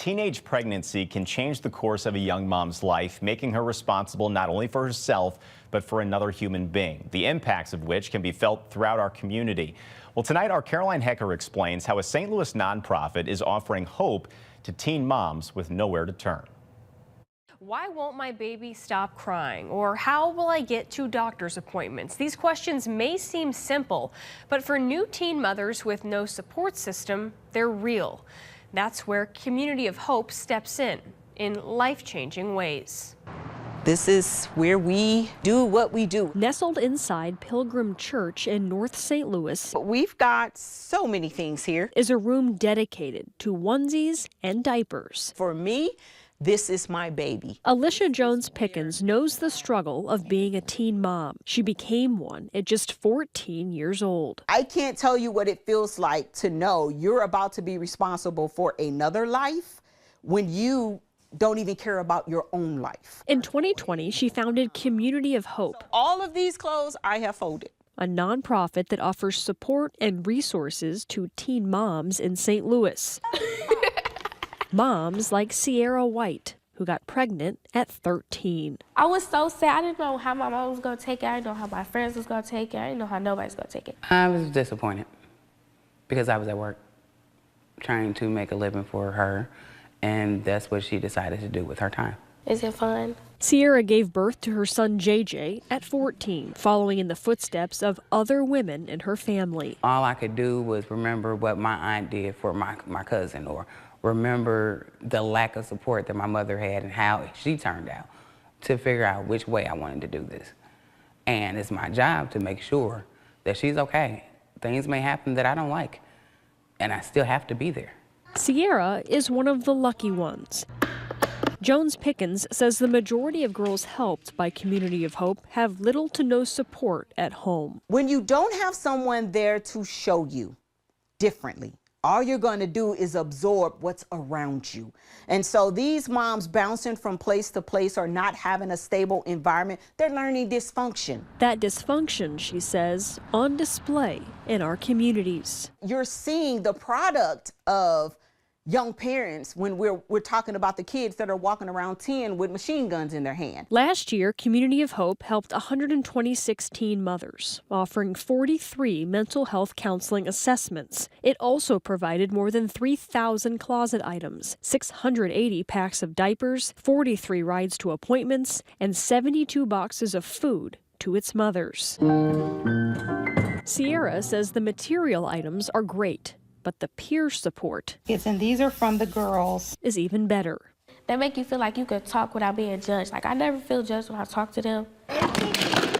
Teenage pregnancy can change the course of a young mom's life, making her responsible not only for herself, but for another human being, the impacts of which can be felt throughout our community. Well, tonight, our Caroline Hecker explains how a St. Louis nonprofit is offering hope to teen moms with nowhere to turn. Why won't my baby stop crying? Or how will I get to doctor's appointments? These questions may seem simple, but for new teen mothers with no support system, they're real. That's where Community of Hope steps in life-changing ways. This is where we do what we do. Nestled inside Pilgrim Church in North St. Louis, We've got so many things here. is a room dedicated to onesies and diapers. For me, this is my baby. Alicia Jones Pickens knows the struggle of being a teen mom. She became one at just 14 years old. I can't tell you what it feels like to know you're about to be responsible for another life when you don't even care about your own life. In 2020, she founded Community of Hope, All of these clothes I have folded. a nonprofit that offers support and resources to teen moms in St. Louis. Moms like Sierra White, who got pregnant at 13. I was so sad. I didn't know how my mom was going to take it. I didn't know how my friends was going to take it. I didn't know how nobody's going to take it. I was disappointed because I was at work trying to make a living for her, and that's what she decided to do with her time. Is it fun? Sierra gave birth to her son JJ at 14, following in the footsteps of other women in her family. All I could do was remember what my aunt did for my cousin, or remember the lack of support that my mother had and how she turned out, to figure out which way I wanted to do this. And it's my job to make sure that she's okay. Things may happen that I don't like, and I still have to be there. Sierra is one of the lucky ones. Jones Pickens says the majority of girls helped by Community of Hope have little to no support at home. When you don't have someone there to show you differently, all you're going to do is absorb what's around you. And so these moms bouncing from place to place or not having a stable environment, they're learning dysfunction. That dysfunction, she says, on display in our communities. You're seeing the product of young parents when we're talking about the kids that are walking around 10 with machine guns in their hand. Last year, Community of Hope helped 126 teen mothers, offering 43 mental health counseling assessments. It also provided more than 3,000 closet items, 680 packs of diapers, 43 rides to appointments, and 72 boxes of food to its mothers. Sierra says the material items are great, but the peer support and these are from the girls. is even better. They make you feel like you could talk without being judged. Like, I never feel judged when I talk to them.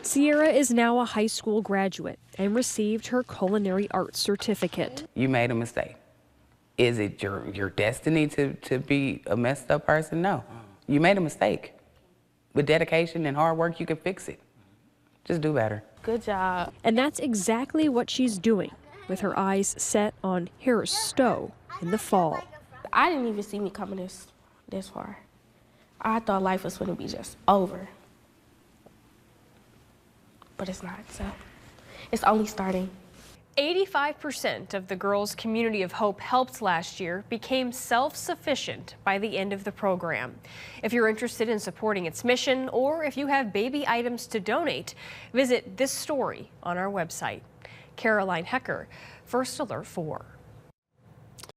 Sierra is now a high school graduate and received her culinary arts certificate. You made a mistake. Is it your destiny to be a messed up person? No. You made a mistake. With dedication and hard work, you can fix it. Just do better. Good job. And that's exactly what she's doing, with her eyes set on Harris Stowe in the fall. I didn't even see me coming this far. I thought life was going to be just over. But it's not, so it's only starting. 85% of the girls Community of Hope helped last year became self-sufficient by the end of the program. If you're interested in supporting its mission, or if you have baby items to donate, visit this story on our website. Caroline Hecker, First Alert 4.